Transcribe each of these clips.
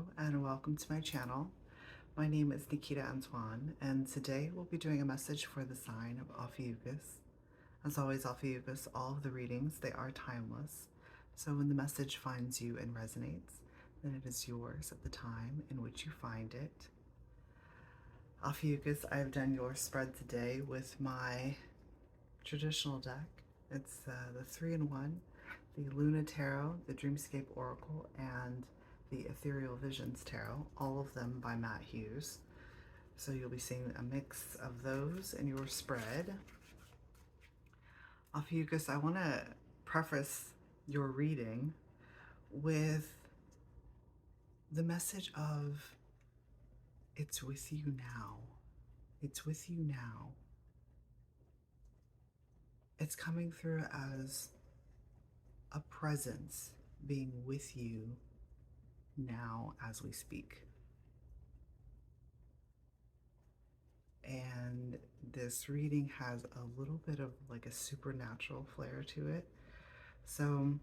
Hello and welcome to my channel. My name is Nikita Antoine, and today we'll be doing a message for the sign of Ophiuchus. As always, Ophiuchus, all of the readings, they are timeless. So when the message finds you and resonates, then it is yours at the time in which you find it. Ophiuchus, I have done your spread today with my traditional deck. It's the 3-in-1, the Luna Tarot, the Dreamscape Oracle, and the Ethereal Visions Tarot, all of them by Hughes. So you'll be seeing a mix of those in your spread. Ophiuchus, I want to preface your reading with the message of it's with you now. It's with you now. It's coming through as a presence being with you now as we speak. And this reading has a little bit of like a supernatural flair to it. So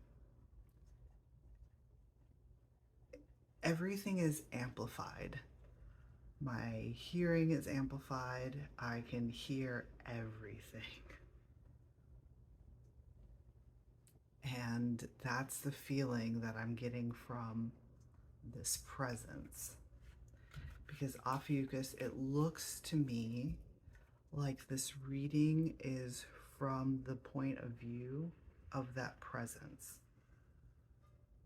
everything is amplified. My hearing is amplified. I can hear everything. And that's the feeling that I'm getting from this presence. Because Ophiuchus, it looks to me like this reading is from the point of view of that presence.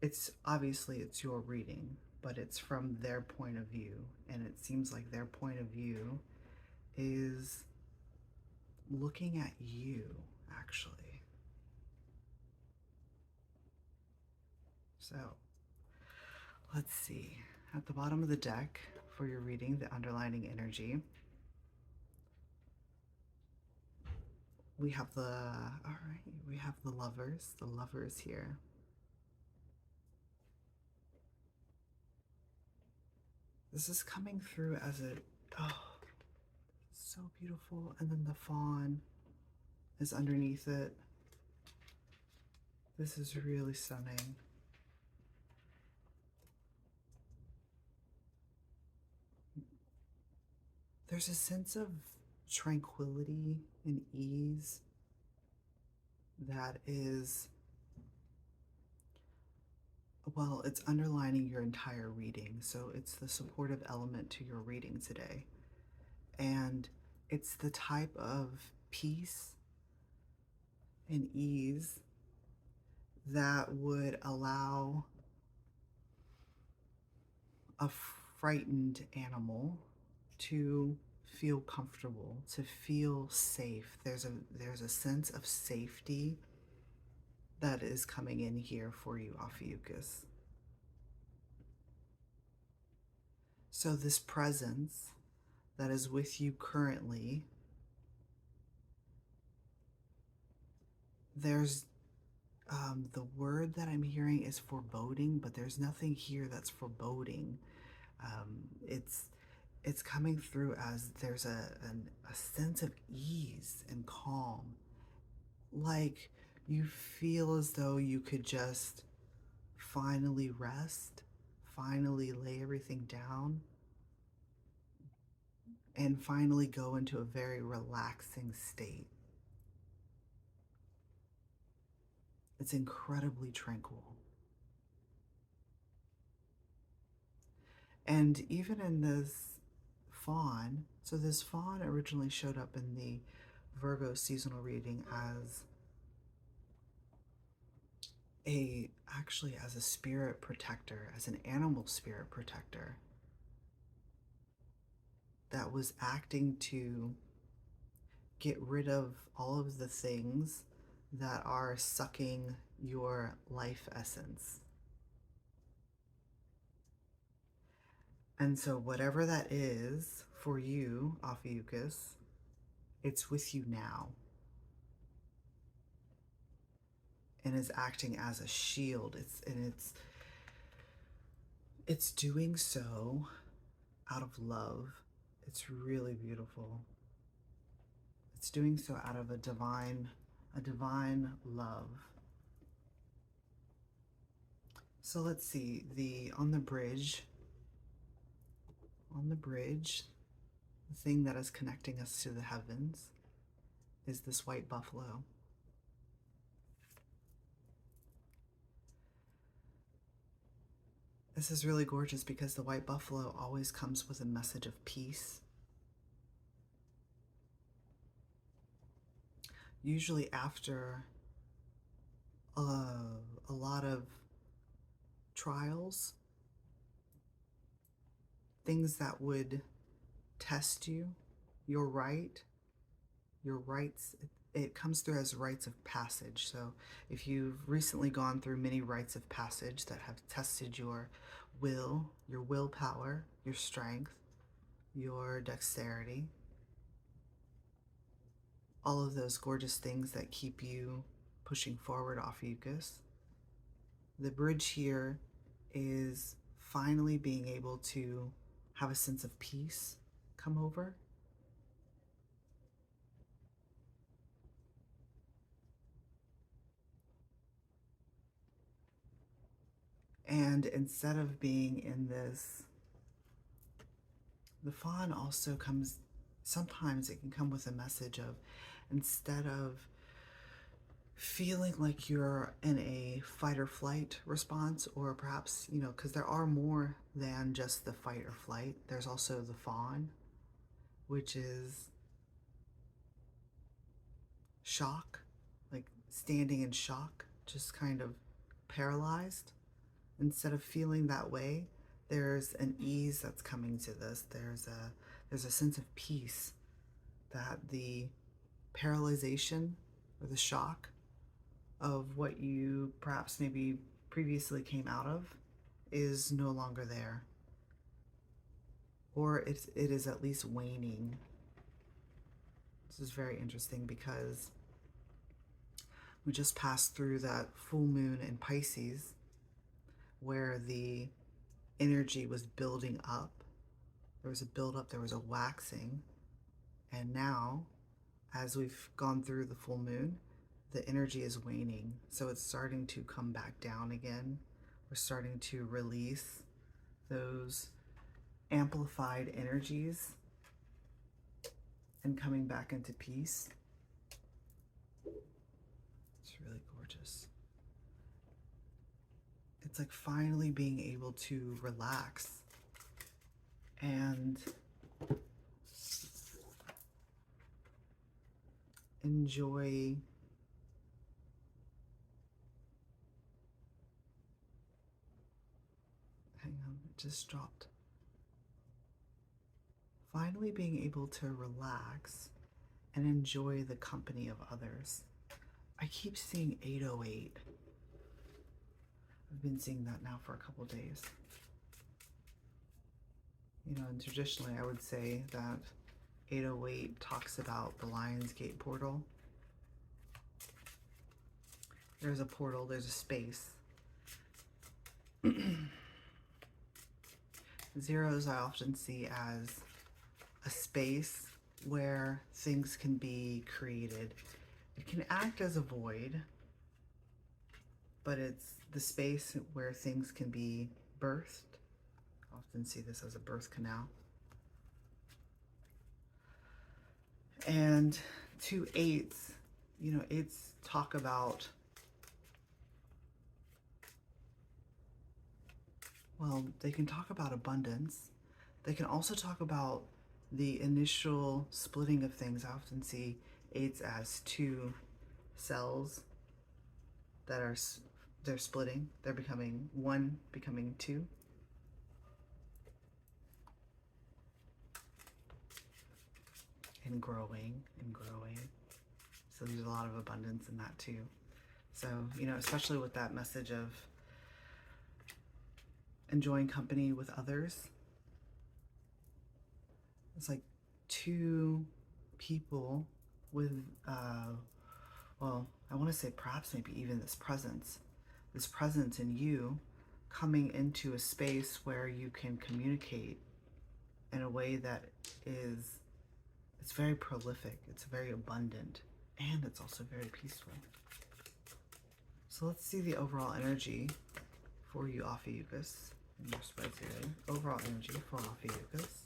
It's obviously it's your reading, but it's from their point of view. And it seems like their point of view is looking at you, actually. So let's see. At the bottom of the deck for your reading, the underlining energy, we have we have the lovers here. This is coming through as so beautiful. And then the fawn is underneath it. This is really stunning. There's a sense of tranquility and ease that is, well, it's underlining your entire reading. So it's the supportive element to your reading today. And it's the type of peace and ease that would allow a frightened animal to feel comfortable, to feel safe. There's a sense of safety that is coming in here for you, Ophiuchus. So this presence that is with you currently, there's the word that I'm hearing is foreboding, but there's nothing here that's foreboding. It's coming through as there's a sense of ease and calm. Like you feel as though you could just finally rest, finally lay everything down, and finally go into a very relaxing state. It's incredibly tranquil. And even in this fawn, so this fawn originally showed up in the Virgo seasonal reading as actually as a spirit protector, as an animal spirit protector that was acting to get rid of all of the things that are sucking your life essence. And so whatever that is for you, Ophiuchus, it's with you now. And is acting as a shield. It's doing so out of love. It's really beautiful. It's doing so out of a divine love. So let's see, on the bridge, on the bridge, the thing that is connecting us to the heavens, is this white buffalo. This is really gorgeous because the white buffalo always comes with a message of peace. Usually after a lot of trials, things that would test you, your rights, it comes through as rites of passage. So if you've recently gone through many rites of passage that have tested your will, your willpower, your strength, your dexterity, all of those gorgeous things that keep you pushing forward, Ophiuchus, the bridge here is finally being able to have a sense of peace come over. And instead of being in this, the fawn also comes, sometimes it can come with a message of, instead of feeling like you're in a fight or flight response, or perhaps, because there are more than just the fight or flight. There's also the fawn, which is shock, like standing in shock, just kind of paralyzed. Instead of feeling that way, there's an ease that's coming to this. There's a sense of peace that the paralyzation or the shock of what you perhaps maybe previously came out of is no longer there. Or it is at least waning. This is very interesting because we just passed through that full moon in Pisces where the energy was building up. There was a buildup, there was a waxing. And now, as we've gone through the full moon, the energy is waning. So it's starting to come back down again. We're starting to release those amplified energies and coming back into peace. It's really gorgeous. It's like finally being able to relax and enjoy hang on, it just dropped. Finally being able to relax and enjoy the company of others. I keep seeing 808. I've been seeing that now for a couple days. And traditionally I would say that 808 talks about the Lionsgate portal. There's a portal, there's a space. Zeros I often see as a space where things can be created. It can act as a void, but it's the space where things can be birthed. I often see this as a birth canal. And 2 8s, eights talk about, well, they can talk about abundance. They can also talk about the initial splitting of things. I often see 8s as 2 cells that they're splitting. They're becoming 1, becoming 2. And growing and growing. So there's a lot of abundance in that too. So, especially with that message of enjoying company with others. It's like 2 people with, well, I want to say perhaps maybe even this presence in you coming into a space where you can communicate in a way that it's very prolific, it's very abundant, and it's also very peaceful. So let's see the overall energy for you, Ophiuchus, And your spreads here. Overall energy for Ophiuchus.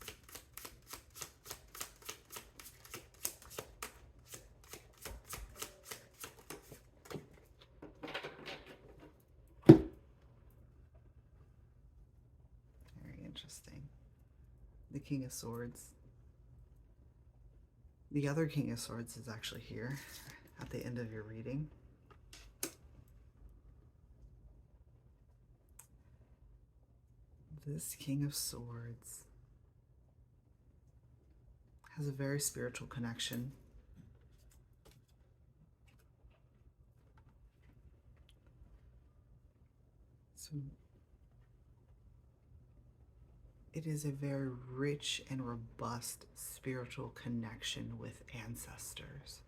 Very interesting. The King of Swords. The other King of Swords is actually here at the end of your reading. This King of Swords has a very spiritual connection. So it is a very rich and robust spiritual connection with ancestors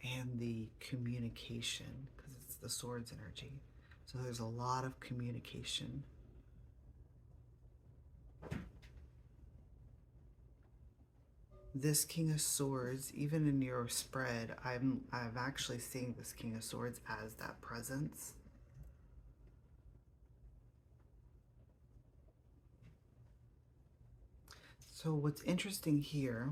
and the communication, because it's the swords energy. So there's a lot of communication. This King of Swords, even in your spread, I'm actually seeing this King of Swords as that presence. So what's interesting here,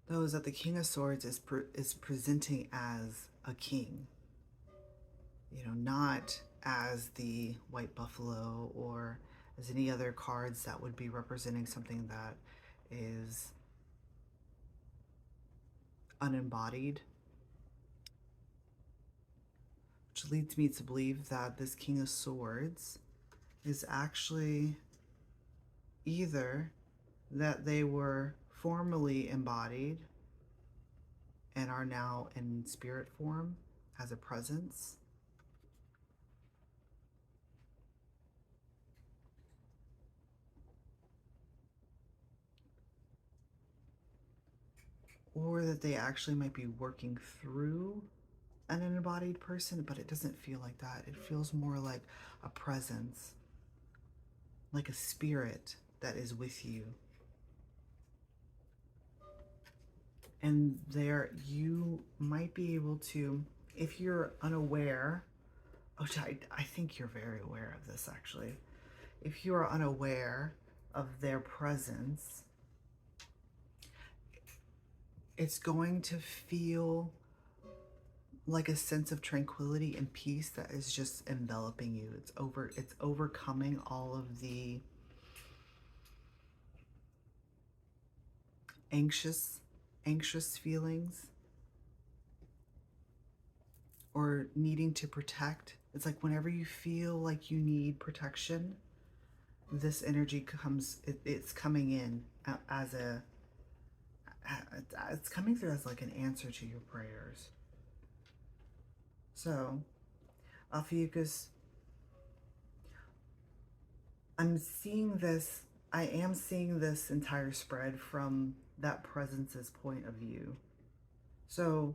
though, is that the King of Swords is presenting as a king. You know, not as the white buffalo or as any other cards that would be representing something that is unembodied. Which leads me to believe that this King of Swords is actually either that they were formerly embodied and are now in spirit form as a presence, or that they actually might be working through an embodied person, but it doesn't feel like that. It feels more like a presence, like a spirit that is with you. And there you might be able to, if you're unaware, which I think you're very aware of this actually, if you are unaware of their presence, it's going to feel like a sense of tranquility and peace that is just enveloping you. It's overcoming all of the anxious feelings or needing to protect. It's like whenever you feel like you need protection, this energy comes, it's coming in as it's coming through as like an answer to your prayers. So, Ophiuchus, I am seeing this entire spread from that presence's point of view. So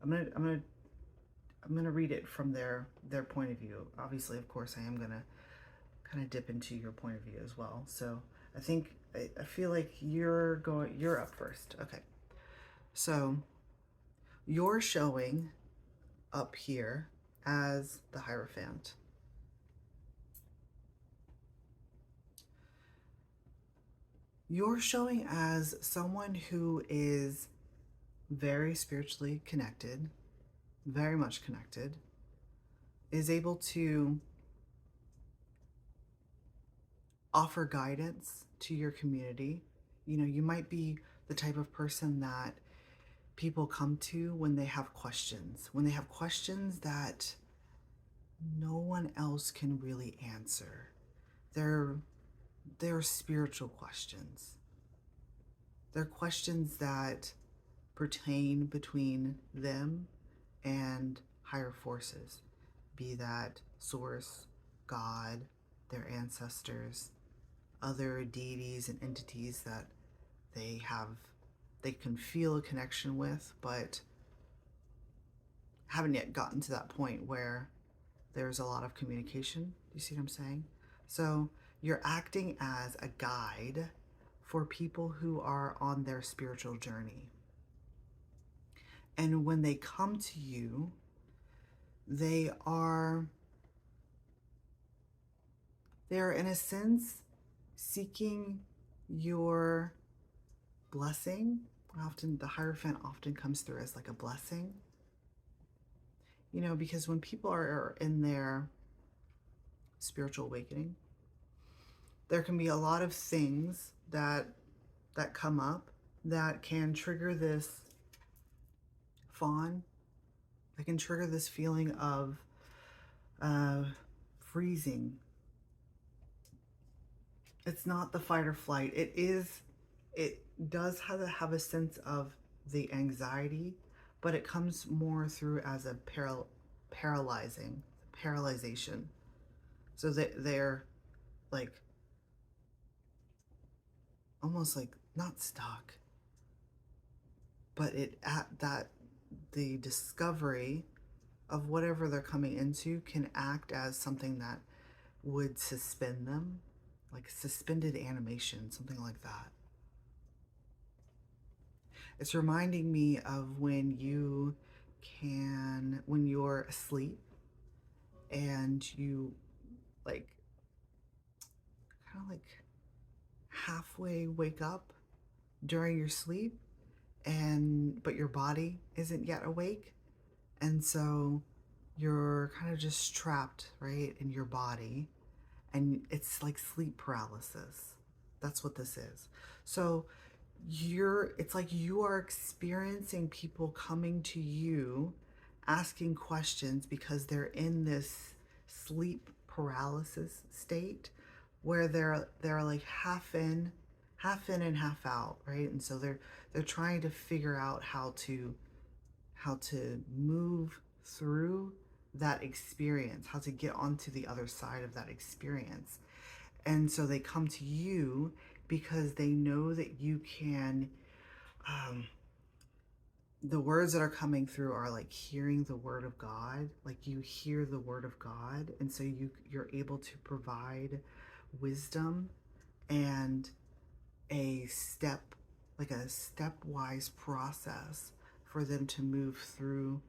I'm gonna read it from their point of view. Obviously, of course, I am gonna kind of dip into your point of view as well. So I feel like you're up first. Okay. So you're showing up here as the Hierophant. You're showing as someone who is very spiritually connected, very much connected, is able to offer guidance to your community. You know, you might be the type of person that people come to when they have questions that no one else can really answer. They're spiritual questions. They're questions that pertain between them and higher forces, be that source, God, their ancestors, other deities and entities that they can feel a connection with, but haven't yet gotten to that point where there's a lot of communication. Do you see what I'm saying? So you're acting as a guide for people who are on their spiritual journey. And when they come to you, they are They're, in a sense, seeking your blessing. Often the Hierophant often comes through as like a blessing. You know, because when people are in their spiritual awakening, there can be a lot of things that come up that can trigger this fawn, that can trigger this feeling of uh, freezing. It's not the fight or flight. It does have a sense of the anxiety, but it comes more through as a paralyzation. So that they're like almost like not stuck, but it at that the discovery of whatever they're coming into can act as something that would suspend them, like suspended animation, something like that. It's reminding me of when you're asleep and you like kind of like halfway wake up during your sleep, and but your body isn't yet awake, and so you're kind of just trapped right in your body, and it's like sleep paralysis. That's what this is. So it's like you are experiencing people coming to you asking questions because they're in this sleep paralysis state where they're like half in and half out, right? And so they're trying to figure out how to move through that experience, how to get onto the other side of that experience. And so they come to you because they know that you can, um, the words that are coming through are like hearing the word of God, like you hear the word of God. And so you're able to provide wisdom and a step, like a stepwise process for them to move through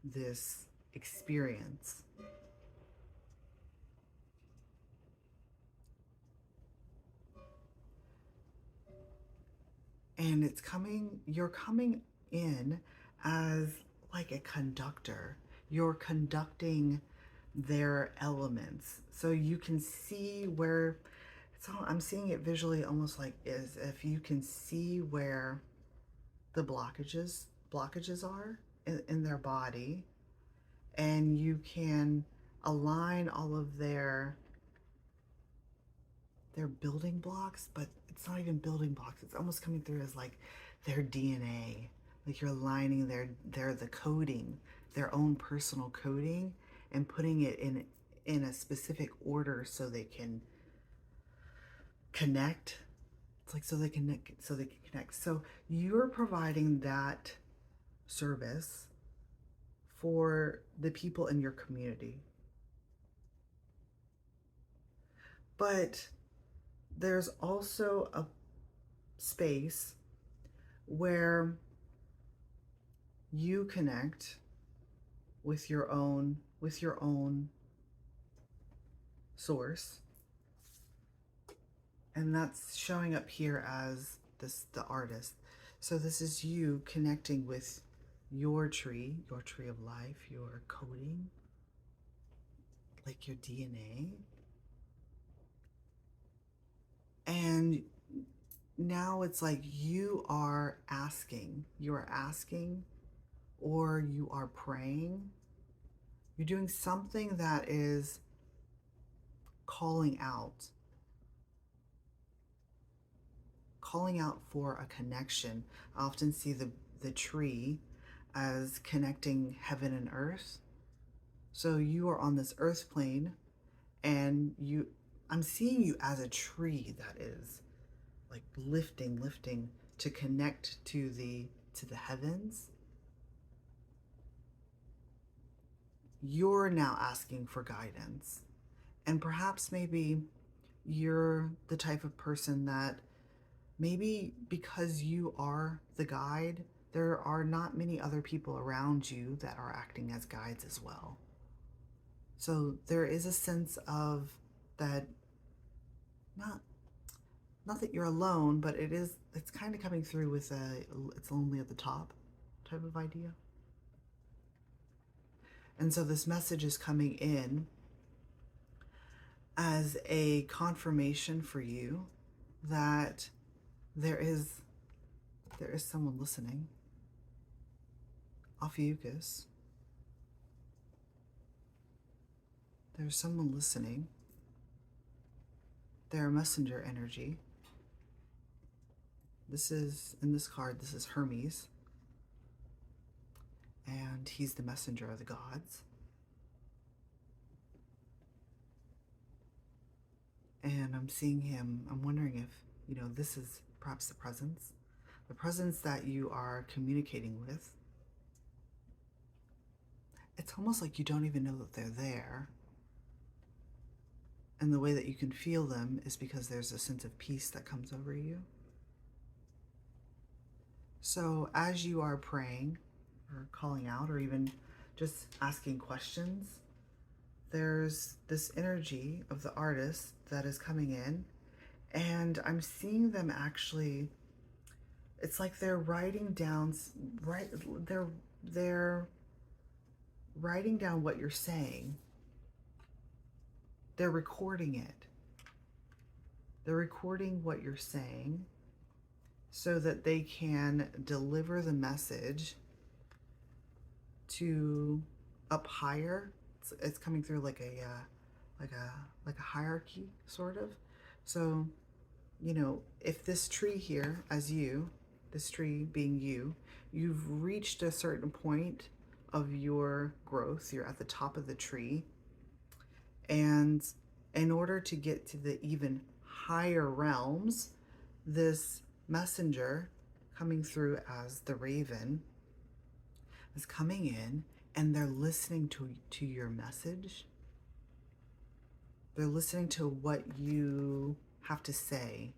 this experience. And you're coming in as like a conductor. You're conducting their elements. So you can see where I'm seeing it visually almost like as if you can see where the blockages are in their body, and you can align all of their building blocks, but it's not even building blocks. It's almost coming through as like their DNA. Like you're aligning the coding, their own personal coding, and putting it in a specific order so they can connect. It's like so they can connect. So you're providing that service for the people in your community. But there's also a space where you connect with your own source, and that's showing up here as the artist. So this is you connecting with your tree of life, your coding, like your DNA. And now it's like you are asking, or you are praying. You're doing something that is calling out for a connection. I often see the tree as connecting heaven and earth. So you are on this earth plane, and I'm seeing you as a tree that is like lifting to connect to the heavens. You're now asking for guidance. And perhaps maybe you're the type of person that maybe because you are the guide, there are not many other people around you that are acting as guides as well. So there is a sense of that not not that you're alone, but it's kind of coming through with it's lonely at the top type of idea. And so this message is coming in as a confirmation for you that there is someone listening. Ophiuchus. There's someone listening. They're a messenger energy. This is, in this card, this is Hermes. And he's the messenger of the gods. And I'm seeing him, I'm wondering if, this is perhaps the presence that you are communicating with. It's almost like you don't even know that they're there. And the way that you can feel them is because there's a sense of peace that comes over you. So as you are praying or calling out or even just asking questions, there's this energy of the artist that is coming in, and I'm seeing them actually, it's like they're writing down, they're writing down what you're saying. They're recording it. They're recording what you're saying so that they can deliver the message to up higher. It's coming through like a hierarchy, sort of. So, if this tree here, this tree being you've reached a certain point of your growth. You're at the top of the tree. And in order to get to the even higher realms, this messenger coming through as the raven is coming in, and they're listening to your message. They're listening to what you have to say.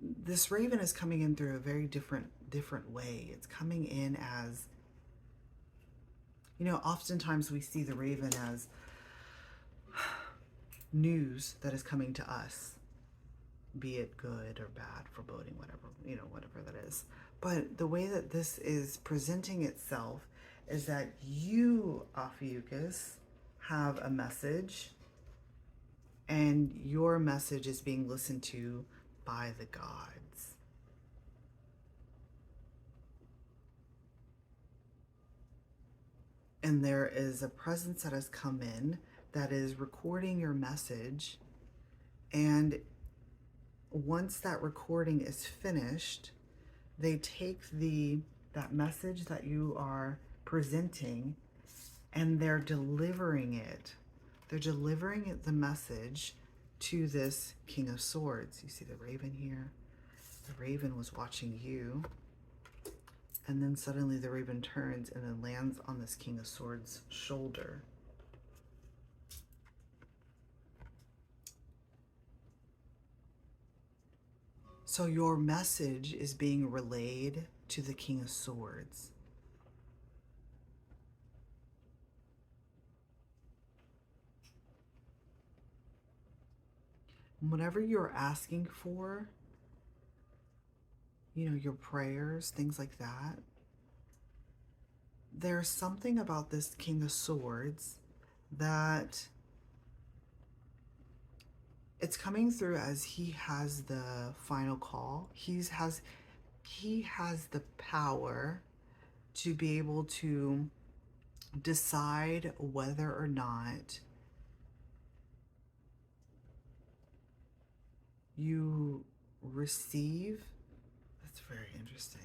This raven is coming in through a very different way. It's coming in as, oftentimes we see the raven as news that is coming to us, be it good or bad, foreboding, whatever that is. But the way that this is presenting itself is that you, Ophiuchus, have a message, and your message is being listened to by the gods. And there is a presence that has come in that is recording your message, and once that recording is finished, they take that message that you are presenting, and they're delivering it. They're delivering the message to this King of Swords. You see the raven here? The raven was watching you. And then suddenly the raven turns and then lands on this King of Swords' shoulder. So your message is being relayed to the King of Swords. Whatever you're asking for, your prayers, things like that, there's something about this King of Swords that it's coming through as he has the final call. He has the power to be able to decide whether or not you receive. That's very interesting.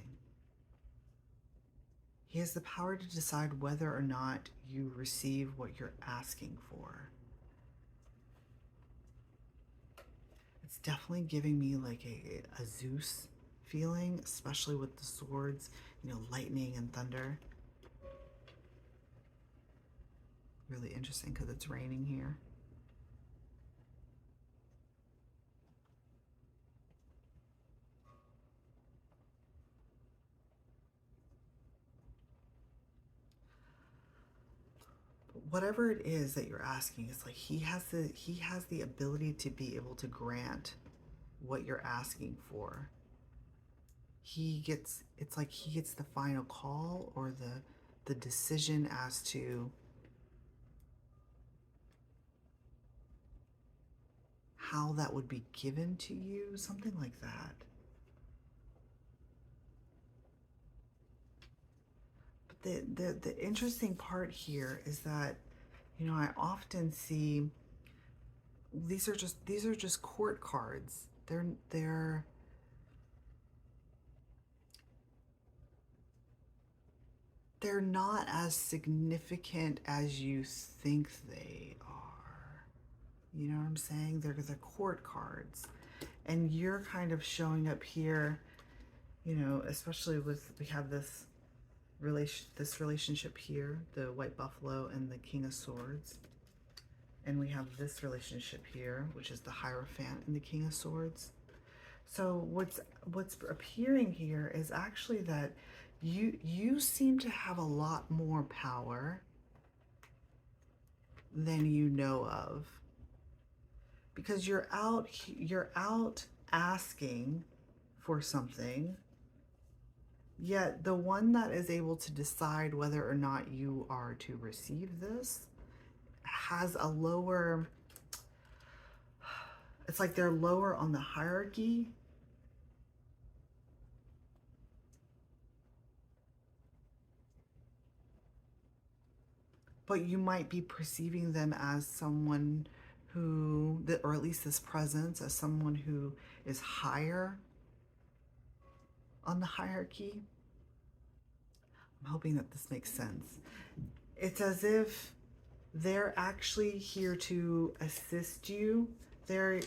He has the power to decide whether or not you receive what you're asking for. It's definitely giving me like a Zeus feeling, especially with the swords, lightning and thunder. Really interesting because it's raining here. whatever it is that you're asking, it's like he has the ability to be able to grant what you're asking for. It's like he gets the final call or the decision as to how that would be given to you, something like that. But the interesting part here is that, you know, I often see these are just court cards. They're not as significant as you think they are. You know what I'm saying? They're the court cards. And you're kind of showing up here, you know, especially with, we have this relationship here, the White Buffalo and the King of Swords. And we have this relationship here, which is the Hierophant and the King of Swords. So what's appearing here is actually that you seem to have a lot more power than you know of, because you're out asking for something, yet the one that is able to decide whether or not you are to receive this has a lower, it's like they're lower on the hierarchy. But you might be perceiving them as someone who, or at least this presence, as someone who is higher on the hierarchy. I'm hoping that this makes sense. It's as if they're actually here to assist you. They're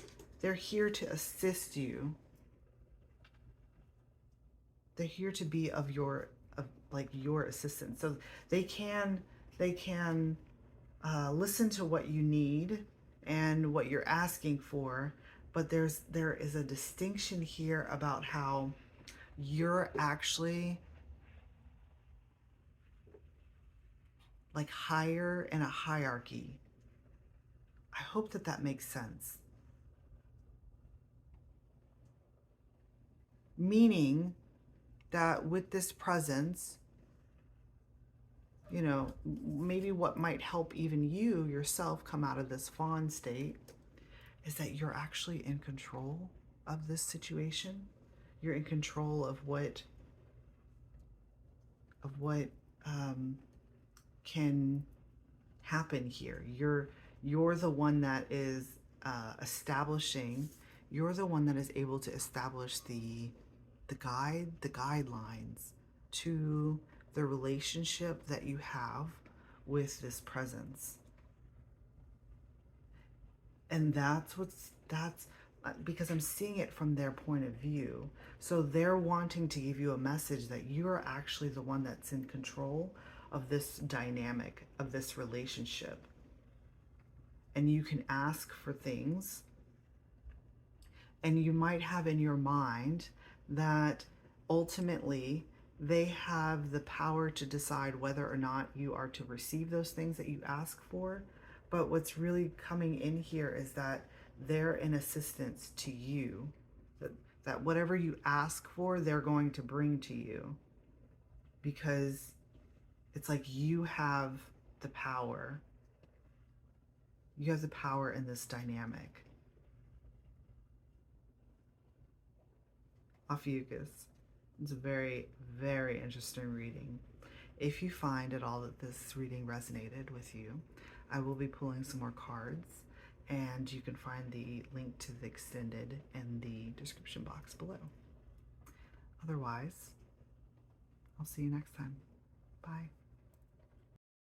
here to assist you. They're here to be of your assistance. So they can listen to what you need and what you're asking for, but there is a distinction here about how you're actually like higher in a hierarchy. I hope that that makes sense. Meaning that with this presence, you know, maybe what might help even you yourself come out of this fawn state is that you're actually in control of this situation. You're in control of what can happen here. You're the one that is establishing. You're the one that is able to establish the guidelines to the relationship that you have with this presence. And that's because I'm seeing it from their point of view. So they're wanting to give you a message that you're actually the one that's in control of this dynamic, of this relationship. And you can ask for things, and you might have in your mind that ultimately they have the power to decide whether or not you are to receive those things that you ask for. But what's really coming in here is that they're in assistance to you, that whatever you ask for, they're going to bring to you, because it's like you have the power. You have the power in this dynamic. Ophiuchus. It's a very, very interesting reading. If you find at all that this reading resonated with you, I will be pulling some more cards, and you can find the link to the extended in the description box below. Otherwise, I'll see you next time. Bye.